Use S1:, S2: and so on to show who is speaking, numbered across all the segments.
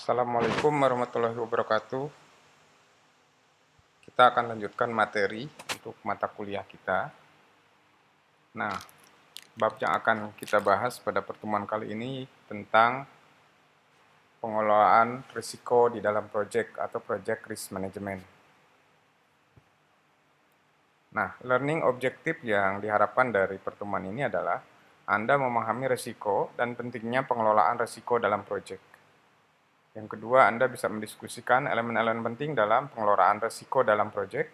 S1: Assalamualaikum warahmatullahi wabarakatuh. Kita akan lanjutkan materi untuk mata kuliah kita. Nah, bab yang akan kita bahas pada pertemuan kali ini tentang pengelolaan risiko di dalam proyek atau project risk management. Nah, learning objektif yang diharapkan dari pertemuan ini adalah Anda memahami risiko dan pentingnya pengelolaan risiko dalam proyek. Yang kedua, Anda bisa mendiskusikan elemen-elemen penting dalam pengelolaan risiko dalam proyek,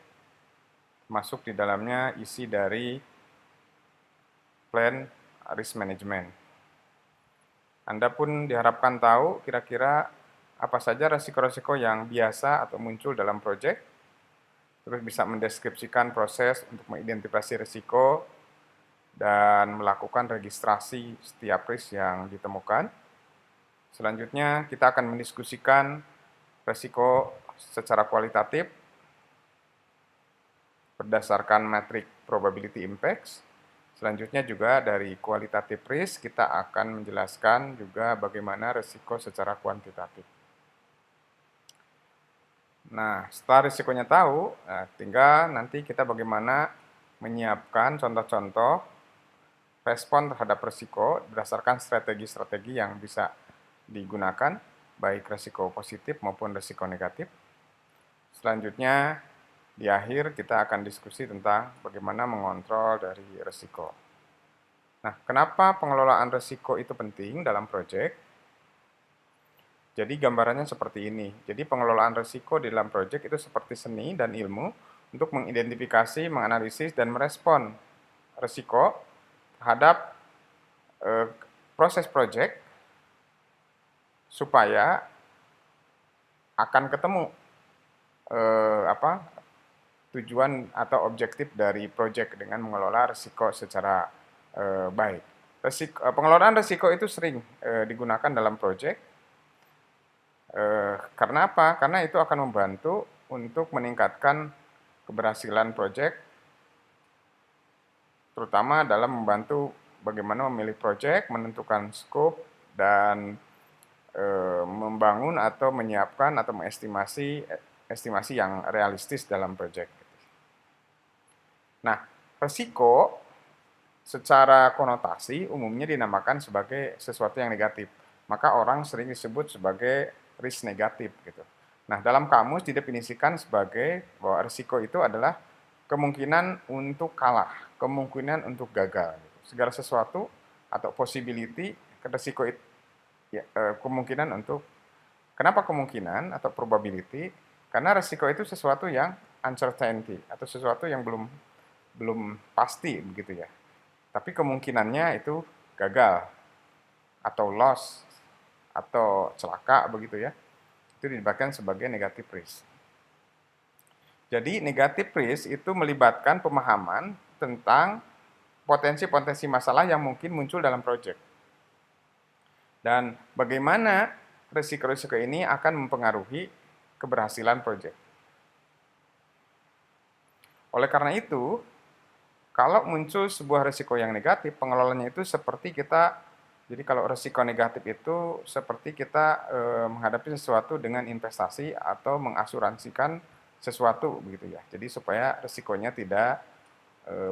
S1: masuk di dalamnya isi dari plan risk management. Anda pun diharapkan tahu kira-kira apa saja risiko-risiko yang biasa atau muncul dalam proyek, terus bisa mendeskripsikan proses untuk mengidentifikasi risiko dan melakukan registrasi setiap risk yang ditemukan. Selanjutnya, kita akan mendiskusikan risiko secara kualitatif berdasarkan metrik probability impacts. Selanjutnya juga dari kualitatif risk kita akan menjelaskan juga bagaimana risiko secara kuantitatif. Nah, setelah risikonya tahu, tinggal nanti kita bagaimana menyiapkan contoh-contoh respon terhadap risiko berdasarkan strategi-strategi yang bisa digunakan, baik risiko positif maupun risiko negatif. Selanjutnya, di akhir kita akan diskusi tentang bagaimana mengontrol dari risiko. Nah, kenapa pengelolaan risiko itu penting dalam proyek? Jadi gambarannya seperti ini. Jadi pengelolaan risiko di dalam proyek itu seperti seni dan ilmu untuk mengidentifikasi, menganalisis, dan merespon risiko terhadap proses proyek supaya akan ketemu tujuan atau objektif dari proyek dengan mengelola risiko secara baik. Pengelolaan risiko itu sering digunakan dalam proyek. Karena apa? Karena itu akan membantu untuk meningkatkan keberhasilan proyek, terutama dalam membantu bagaimana memilih proyek, menentukan scope, dan membangun atau menyiapkan atau mengestimasi yang realistis dalam proyek. Nah, risiko secara konotasi umumnya dinamakan sebagai sesuatu yang negatif. Maka orang sering disebut sebagai risk negatif gitu. Nah, dalam kamus didefinisikan sebagai bahwa risiko itu adalah kemungkinan untuk kalah, kemungkinan untuk gagal. Segala sesuatu atau possibility, risiko itu ya, kemungkinan untuk, kenapa kemungkinan atau probability? Karena risiko itu sesuatu yang uncertainty atau sesuatu yang belum pasti begitu ya. Tapi kemungkinannya itu gagal atau loss atau celaka begitu ya. Itu dibagikan sebagai negative risk. Jadi negative risk itu melibatkan pemahaman tentang potensi-potensi masalah yang mungkin muncul dalam proyek. Dan bagaimana risiko-risiko ini akan mempengaruhi keberhasilan proyek. Oleh karena itu, kalau muncul sebuah risiko yang negatif, pengelolanya itu seperti kita, jadi kalau risiko negatif itu seperti kita menghadapi sesuatu dengan investasi atau mengasuransikan sesuatu begitu ya. Jadi supaya risikonya tidak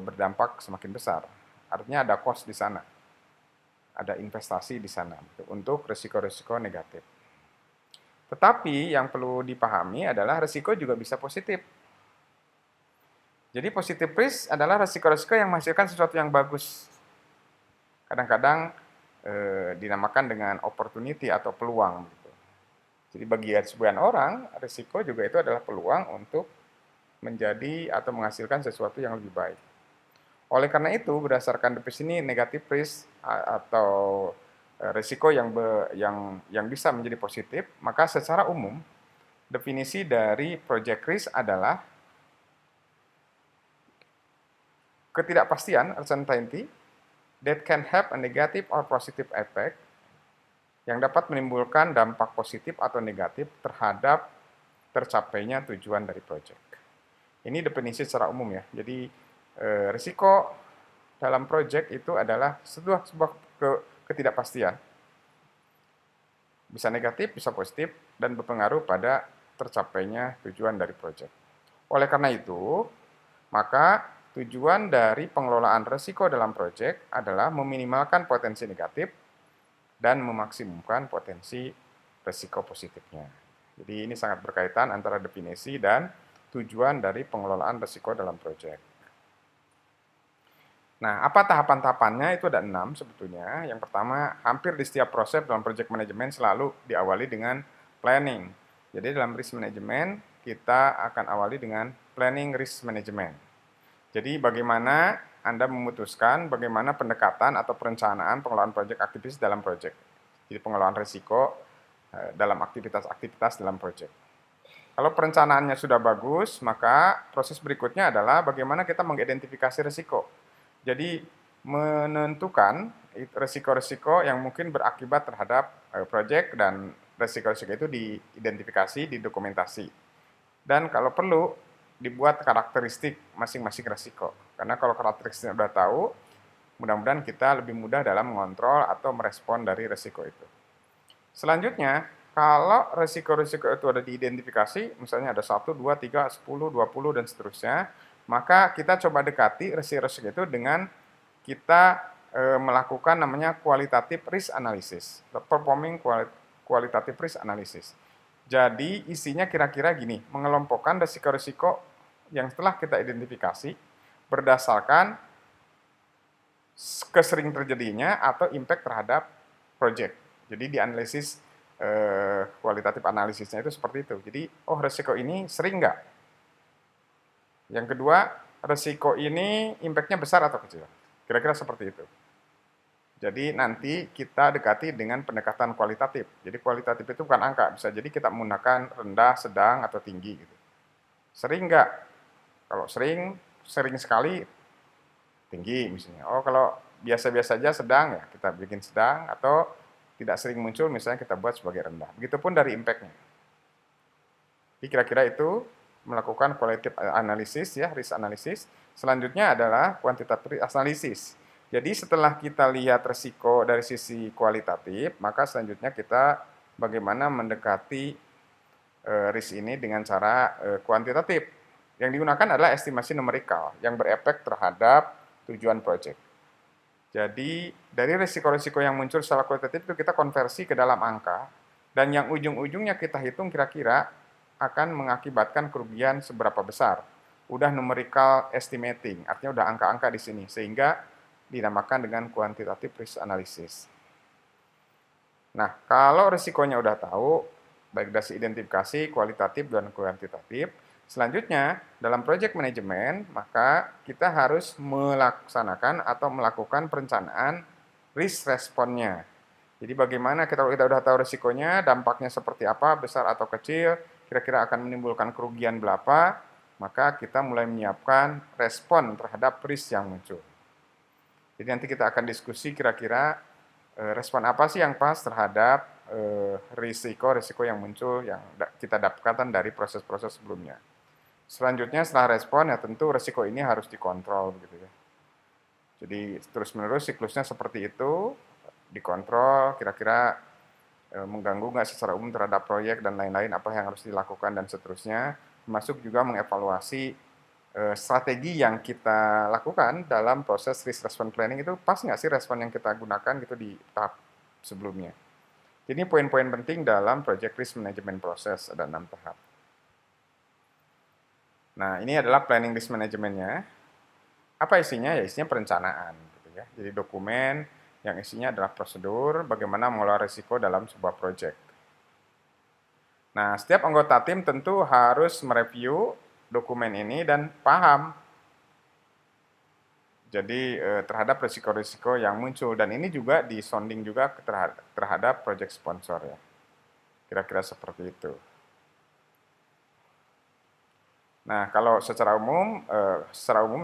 S1: berdampak semakin besar. Artinya ada cost di sana. Ada investasi di sana untuk risiko-risiko negatif. Tetapi yang perlu dipahami adalah risiko juga bisa positif. Jadi positive risk adalah risiko-risiko yang menghasilkan sesuatu yang bagus. Kadang-kadang dinamakan dengan opportunity atau peluang. Gitu. Jadi bagi sebagian orang, risiko juga itu adalah peluang untuk menjadi atau menghasilkan sesuatu yang lebih baik. Oleh karena itu, berdasarkan definisi ini, negative risk atau risiko yang bisa menjadi positif, maka secara umum definisi dari project risk adalah ketidakpastian, uncertainty, that can have a negative or positive effect, yang dapat menimbulkan dampak positif atau negatif terhadap tercapainya tujuan dari proyek. Ini definisi secara umum ya. Jadi risiko dalam proyek itu adalah sebuah ketidakpastian. Bisa negatif, bisa positif, dan berpengaruh pada tercapainya tujuan dari proyek. Oleh karena itu, maka tujuan dari pengelolaan risiko dalam proyek adalah meminimalkan potensi negatif dan memaksimumkan potensi risiko positifnya. Jadi ini sangat berkaitan antara definisi dan tujuan dari pengelolaan risiko dalam proyek. Nah, apa tahapan-tahapannya? Itu ada 6 sebetulnya. Yang pertama, hampir di setiap proses dalam project management selalu diawali dengan planning. Jadi dalam risk management, kita akan awali dengan planning risk management. Jadi bagaimana Anda memutuskan bagaimana pendekatan atau perencanaan pengelolaan proyek aktivitas dalam proyek. Jadi pengelolaan risiko dalam aktivitas-aktivitas dalam proyek. Kalau perencanaannya sudah bagus, maka proses berikutnya adalah bagaimana kita mengidentifikasi risiko. Jadi menentukan risiko-risiko yang mungkin berakibat terhadap proyek dan risiko-risiko itu diidentifikasi, didokumentasi. Dan kalau perlu dibuat karakteristik masing-masing risiko. Karena kalau karakteristiknya sudah tahu, mudah-mudahan kita lebih mudah dalam mengontrol atau merespon dari risiko itu. Selanjutnya, kalau risiko-risiko itu ada diidentifikasi, misalnya ada 1, 2, 3, 10, 20, dan seterusnya, maka kita coba dekati risiko-risiko itu dengan kita melakukan namanya qualitative risk analysis, performing qualitative risk analysis. Jadi isinya kira-kira gini, mengelompokkan risiko-risiko yang telah kita identifikasi berdasarkan kesering terjadinya atau impact terhadap project. Jadi dianalisis kualitatif analisisnya itu seperti itu. Jadi, oh risiko ini sering nggak? Yang kedua, risiko ini impact-nya besar atau kecil? Kira-kira seperti itu. Jadi nanti kita dekati dengan pendekatan kualitatif. Jadi kualitatif itu bukan angka, bisa jadi kita menggunakan rendah, sedang, atau tinggi. Gitu. Sering nggak? Kalau sering sekali, tinggi misalnya. Oh kalau biasa-biasa saja sedang, ya kita bikin sedang, atau tidak sering muncul, misalnya kita buat sebagai rendah. Begitupun dari impact-nya. Jadi kira-kira itu melakukan qualitative analysis, ya, risk analysis. Selanjutnya adalah quantitative risk analysis. Jadi setelah kita lihat risiko dari sisi kualitatif, maka selanjutnya kita bagaimana mendekati risk ini dengan cara kuantitatif. Yang digunakan adalah estimasi numerikal yang berefek terhadap tujuan proyek. Jadi dari risiko-risiko yang muncul secara kualitatif itu kita konversi ke dalam angka, dan yang ujung-ujungnya kita hitung kira-kira akan mengakibatkan kerugian seberapa besar. Udah numerical estimating, artinya udah angka-angka di sini, sehingga dinamakan dengan quantitative risk analysis. Nah, kalau risikonya udah tahu, baik dari identifikasi, kualitatif, dan kuantitatif, selanjutnya, dalam project management, maka kita harus melaksanakan atau melakukan perencanaan risk response-nya. Jadi bagaimana kalau kita udah tahu risikonya, dampaknya seperti apa, besar atau kecil, kira-kira akan menimbulkan kerugian berapa, maka kita mulai menyiapkan respon terhadap risk yang muncul. Jadi nanti kita akan diskusi kira-kira respon apa sih yang pas terhadap risiko-risiko yang muncul yang kita dapatkan dari proses-proses sebelumnya. Selanjutnya setelah respon ya tentu risiko ini harus dikontrol gitu ya. Jadi terus-menerus siklusnya seperti itu, dikontrol kira-kira mengganggu nggak secara umum terhadap proyek dan lain-lain, apa yang harus dilakukan dan seterusnya, termasuk juga mengevaluasi strategi yang kita lakukan dalam proses risk response planning itu pas nggak sih respon yang kita gunakan gitu di tahap sebelumnya. Jadi poin-poin penting dalam project risk management process ada 6 tahap. Nah ini adalah planning risk managementnya. Apa isinya? Ya isinya perencanaan. Gitu ya. Jadi dokumen yang isinya adalah prosedur bagaimana mengelola risiko dalam sebuah project. Nah setiap anggota tim tentu harus mereview dokumen ini dan paham jadi terhadap risiko-risiko yang muncul, dan ini juga disonding juga terhadap project sponsor ya. Kira-kira seperti itu. Nah, kalau secara umum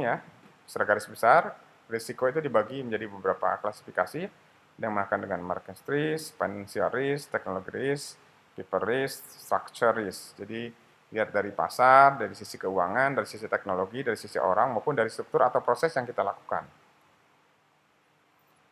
S1: ya, secara garis besar risiko itu dibagi menjadi beberapa klasifikasi yang makan dengan market risk, financial risk, technology risk, people risk, structure risk. Jadi lihat dari pasar, dari sisi keuangan, dari sisi teknologi, dari sisi orang, maupun dari struktur atau proses yang kita lakukan.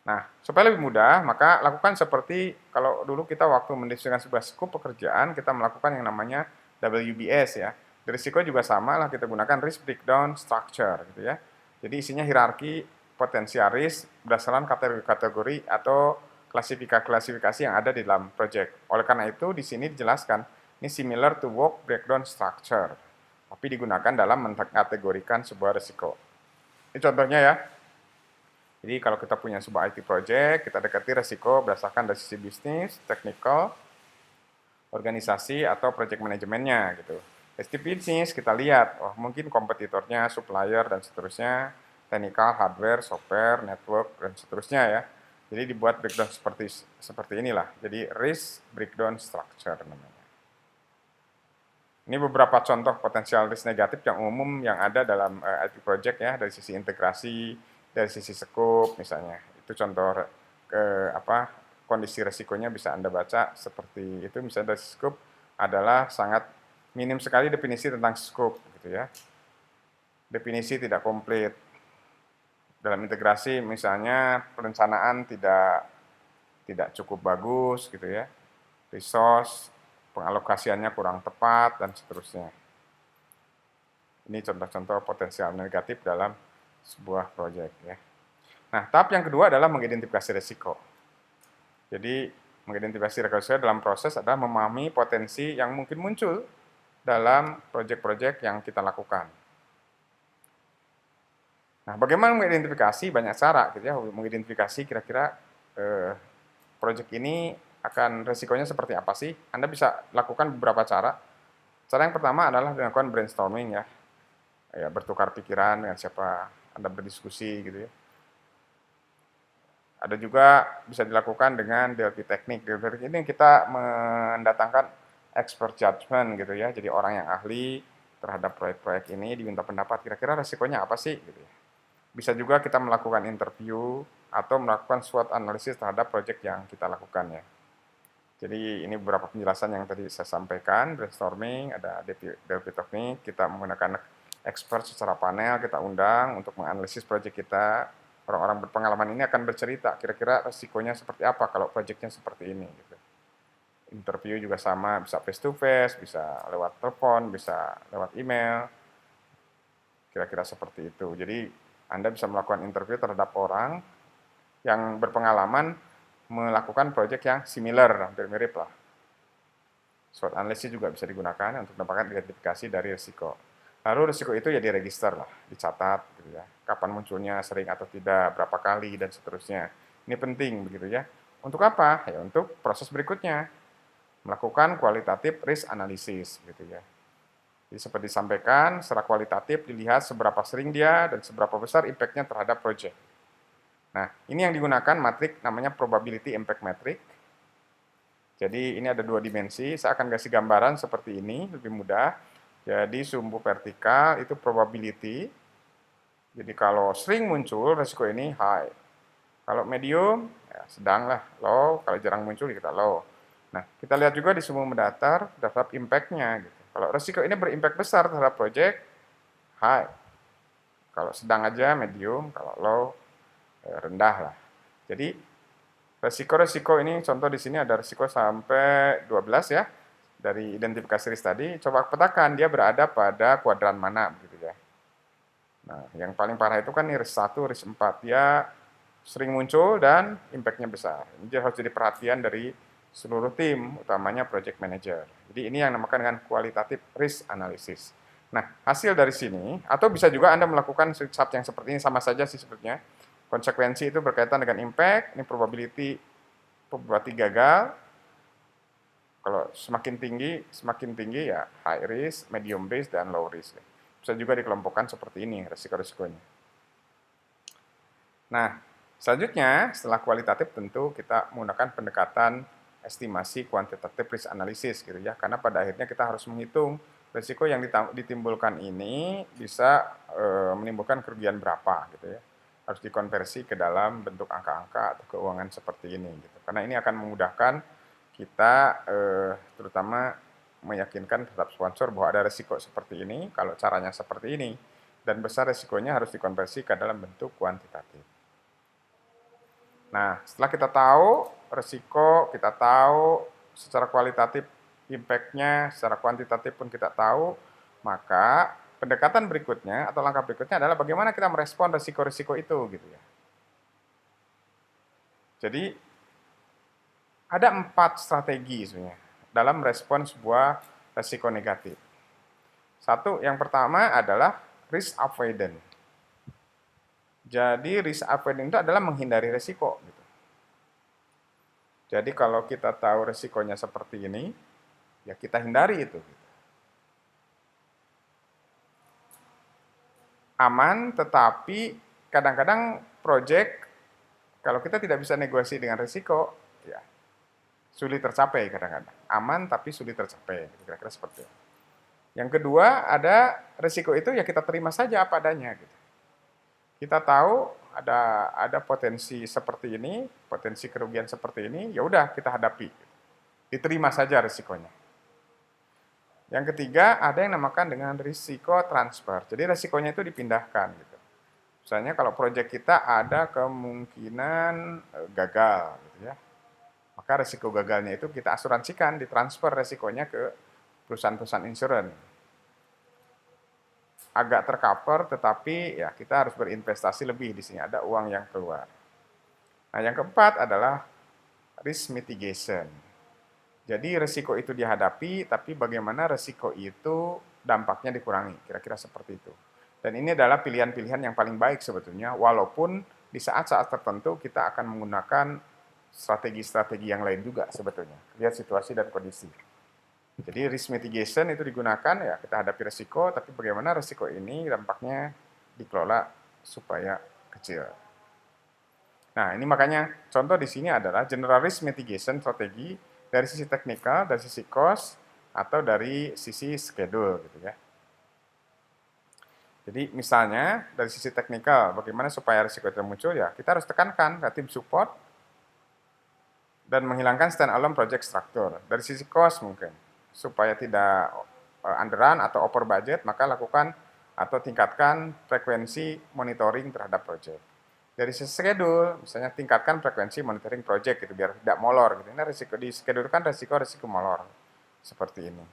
S1: Nah, supaya lebih mudah, maka lakukan seperti kalau dulu kita waktu mendefinisikan sebuah skop pekerjaan, kita melakukan yang namanya WBS ya. Risiko juga sama lah, kita gunakan risk breakdown structure gitu ya. Jadi isinya hierarki potensial risk berdasarkan kategori-kategori atau klasifikasi yang ada di dalam project. Oleh karena itu, di sini dijelaskan, ini similar to work breakdown structure, tapi digunakan dalam mengkategorikan sebuah risiko. Ini contohnya ya. Jadi kalau kita punya sebuah IT project, kita dekati resiko berdasarkan dari sisi bisnis, technical, organisasi, atau project manajemennya gitu. Dari sisi bisnis kita lihat, oh mungkin kompetitornya, supplier, dan seterusnya, technical, hardware, software, network, dan seterusnya ya. Jadi dibuat breakdown seperti inilah. Jadi risk breakdown structure namanya. Ini beberapa contoh potensial risk negatif yang umum yang ada dalam IT project ya, dari sisi integrasi, dari sisi scope misalnya. Itu contoh kondisi resikonya bisa Anda baca seperti itu. Misalnya dari scope adalah sangat minim sekali definisi tentang scope gitu ya. Definisi tidak komplit. Dalam integrasi misalnya perencanaan tidak cukup bagus gitu ya. Resource pengalokasiannya kurang tepat dan seterusnya. Ini contoh-contoh potensial negatif dalam sebuah proyek ya. Nah, tahap yang kedua adalah mengidentifikasi risiko. Jadi, mengidentifikasi risiko dalam proses adalah memahami potensi yang mungkin muncul dalam proyek-proyek yang kita lakukan. Nah, bagaimana mengidentifikasi? Banyak cara gitu ya, mengidentifikasi kira-kira proyek ini akan risikonya seperti apa sih? Anda bisa lakukan beberapa cara. Cara yang pertama adalah dilakukan brainstorming ya. Bertukar pikiran dengan siapa Anda berdiskusi gitu ya. Ada juga bisa dilakukan dengan DLP teknik. DLP teknik ini kita mendatangkan expert judgment gitu ya. Jadi orang yang ahli terhadap proyek-proyek ini diminta pendapat kira-kira resikonya apa sih gitu ya. Bisa juga kita melakukan interview atau melakukan SWOT analisis terhadap proyek yang kita lakukan ya. Jadi ini beberapa penjelasan yang tadi saya sampaikan, brainstorming, ada DLP teknik, kita menggunakan expert secara panel, kita undang untuk menganalisis proyek kita. Orang-orang berpengalaman ini akan bercerita kira-kira resikonya seperti apa kalau proyeknya seperti ini gitu. Interview juga sama, bisa face to face, bisa lewat telepon, bisa lewat email. Kira-kira seperti itu. Jadi Anda bisa melakukan interview terhadap orang yang berpengalaman melakukan proyek yang similar, hampir mirip lah. SWOT analisis juga bisa digunakan untuk mendapatkan identifikasi dari risiko. Lalu risiko itu ya diregister lah, dicatat gitu ya. Kapan munculnya, sering atau tidak, berapa kali dan seterusnya. Ini penting begitu ya. Untuk apa? Ya untuk proses berikutnya. Melakukan kualitatif risk analysis gitu ya. Jadi seperti disampaikan, secara kualitatif dilihat seberapa sering dia dan seberapa besar impact-nya terhadap project. Nah, ini yang digunakan matrik namanya probability impact metric. Jadi ini ada dua dimensi, saya akan kasih gambaran seperti ini, lebih mudah. Jadi sumbu vertikal itu probability. Jadi kalau sering muncul, resiko ini high. Kalau medium, ya sedang lah, low. Kalau jarang muncul, kita low. Nah, kita lihat juga di sumbu mendatar terhadap impact-nya. Gitu. Kalau resiko ini berimpact besar terhadap project, high. Kalau sedang aja, medium. Kalau low, rendah lah. Jadi, resiko-resiko ini, contoh di sini ada resiko sampai 12 ya. Dari identifikasi risk tadi, coba petakan dia berada pada kuadran mana begitu ya. Nah, yang paling parah itu kan nih risk 1, risk 4. Dia sering muncul dan impact-nya besar. Ini harus jadi perhatian dari seluruh tim, utamanya project manager. Jadi ini yang dinamakan dengan qualitative risk analysis. Nah, hasil dari sini, atau bisa juga Anda melakukan sub yang seperti ini, sama saja sih sebetulnya. Konsekuensi itu berkaitan dengan impact, ini probability gagal. Kalau semakin tinggi ya high risk, medium risk, dan low risk. Bisa juga dikelompokkan seperti ini risiko-risikonya. Nah, selanjutnya setelah kualitatif tentu kita menggunakan pendekatan estimasi kuantitatif risk analysis gitu ya. Karena pada akhirnya kita harus menghitung risiko yang ditimbulkan ini bisa menimbulkan kerugian berapa gitu ya. Harus dikonversi ke dalam bentuk angka-angka atau keuangan seperti ini gitu. Karena ini akan memudahkan kita terutama meyakinkan terhadap sponsor bahwa ada risiko seperti ini, kalau caranya seperti ini, dan besar risikonya harus dikonversi ke dalam bentuk kuantitatif. Nah, setelah kita tahu resiko, kita tahu secara kualitatif impact-nya, secara kuantitatif pun kita tahu, maka pendekatan berikutnya atau langkah berikutnya adalah bagaimana kita merespon resiko-resiko itu gitu ya. Jadi ada 4 strategi sebenarnya dalam merespon sebuah resiko negatif. Satu, yang pertama adalah risk avoidance. Jadi risk avoidance itu adalah menghindari resiko gitu. Jadi kalau kita tahu resikonya seperti ini, ya kita hindari itu. Aman, tetapi kadang-kadang project kalau kita tidak bisa negosiasi dengan resiko, ya sulit tercapai kadang-kadang. Aman tapi sulit tercapai, kira-kira seperti itu. Yang kedua, ada resiko itu ya kita terima saja apa adanya gitu. Kita tahu ada potensi seperti ini, potensi kerugian seperti ini, ya udah kita hadapi. Diterima saja resikonya. Yang ketiga, ada yang namakan dengan risiko transfer. Jadi resikonya itu dipindahkan gitu. Misalnya kalau proyek kita ada kemungkinan gagal gitu ya. Maka resiko gagalnya itu kita asuransikan, ditransfer resikonya ke perusahaan-perusahaan insurance. Agak tercover, tetapi ya kita harus berinvestasi lebih di sini, ada uang yang keluar. Nah, yang keempat adalah risk mitigation. Jadi resiko itu dihadapi, tapi bagaimana resiko itu dampaknya dikurangi, kira-kira seperti itu. Dan ini adalah pilihan-pilihan yang paling baik sebetulnya, walaupun di saat-saat tertentu kita akan menggunakan strategi-strategi yang lain juga sebetulnya. Lihat situasi dan kondisi. Jadi risk mitigation itu digunakan, ya kita hadapi resiko, tapi bagaimana resiko ini dampaknya dikelola supaya kecil. Nah, ini makanya contoh di sini adalah general risk mitigation strategi dari sisi teknikal, dari sisi cost, atau dari sisi schedule gitu ya. Jadi misalnya dari sisi teknikal, bagaimana supaya risiko itu muncul ya, kita harus tekankan ke tim support dan menghilangkan stand-alone project structure. Dari sisi cost mungkin, supaya tidak underrun atau over budget, maka lakukan atau tingkatkan frekuensi monitoring terhadap project. Dari sisi schedule, misalnya tingkatkan frekuensi monitoring project gitu biar tidak molor gitu. Ini risiko di schedule kan risiko molor seperti ini.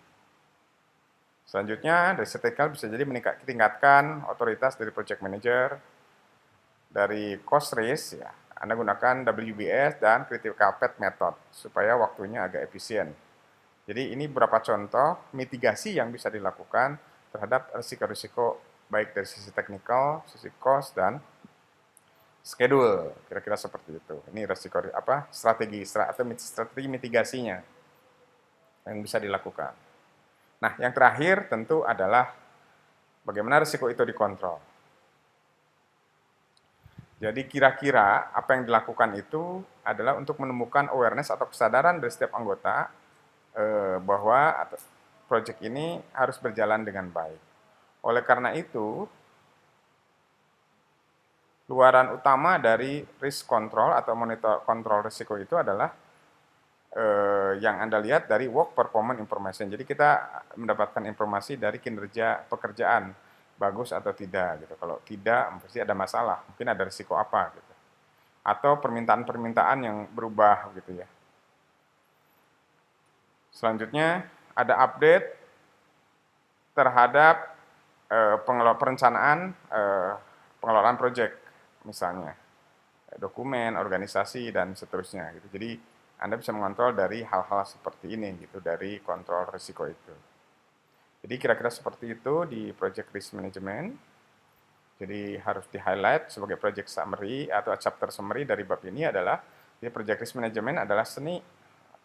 S1: Selanjutnya dari teknikal bisa jadi tingkatkan otoritas dari project manager, dari cost risk ya. Anda gunakan WBS dan critical path method supaya waktunya agak efisien. Jadi ini beberapa contoh mitigasi yang bisa dilakukan terhadap risiko-risiko baik dari sisi teknikal, sisi cost dan schedule, kira-kira seperti itu. Ini resiko strategi mitigasinya yang bisa dilakukan. Nah, yang terakhir tentu adalah bagaimana risiko itu dikontrol. Jadi kira-kira apa yang dilakukan itu adalah untuk menemukan awareness atau kesadaran dari setiap anggota bahwa proyek ini harus berjalan dengan baik. Oleh karena itu, luaran utama dari risk control atau monitor kontrol risiko itu adalah yang Anda lihat dari work performance information. Jadi kita mendapatkan informasi dari kinerja pekerjaan, bagus atau tidak gitu. Kalau tidak, pasti ada masalah, mungkin ada risiko apa gitu. Atau permintaan-permintaan yang berubah gitu ya. Selanjutnya ada update terhadap perencanaan pengelolaan proyek misalnya dokumen, organisasi dan seterusnya gitu. Jadi Anda bisa mengontrol dari hal-hal seperti ini gitu dari kontrol risiko itu. Jadi kira-kira seperti itu di project risk management. Jadi harus di-highlight sebagai project summary atau chapter summary dari bab ini adalah di project risk management adalah seni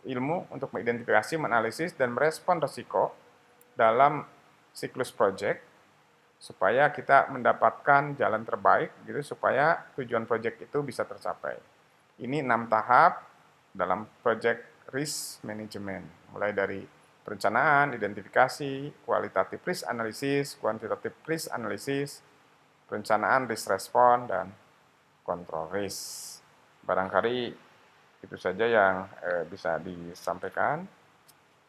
S1: ilmu untuk mengidentifikasi, menganalisis dan merespon risiko dalam siklus project supaya kita mendapatkan jalan terbaik gitu supaya tujuan project itu bisa tercapai. Ini 6 tahap dalam project risk management, mulai dari perencanaan, identifikasi, kualitatif risk analysis, kuantitatif risk analysis, perencanaan risk response, dan kontrol risk. Barangkali itu saja yang bisa disampaikan.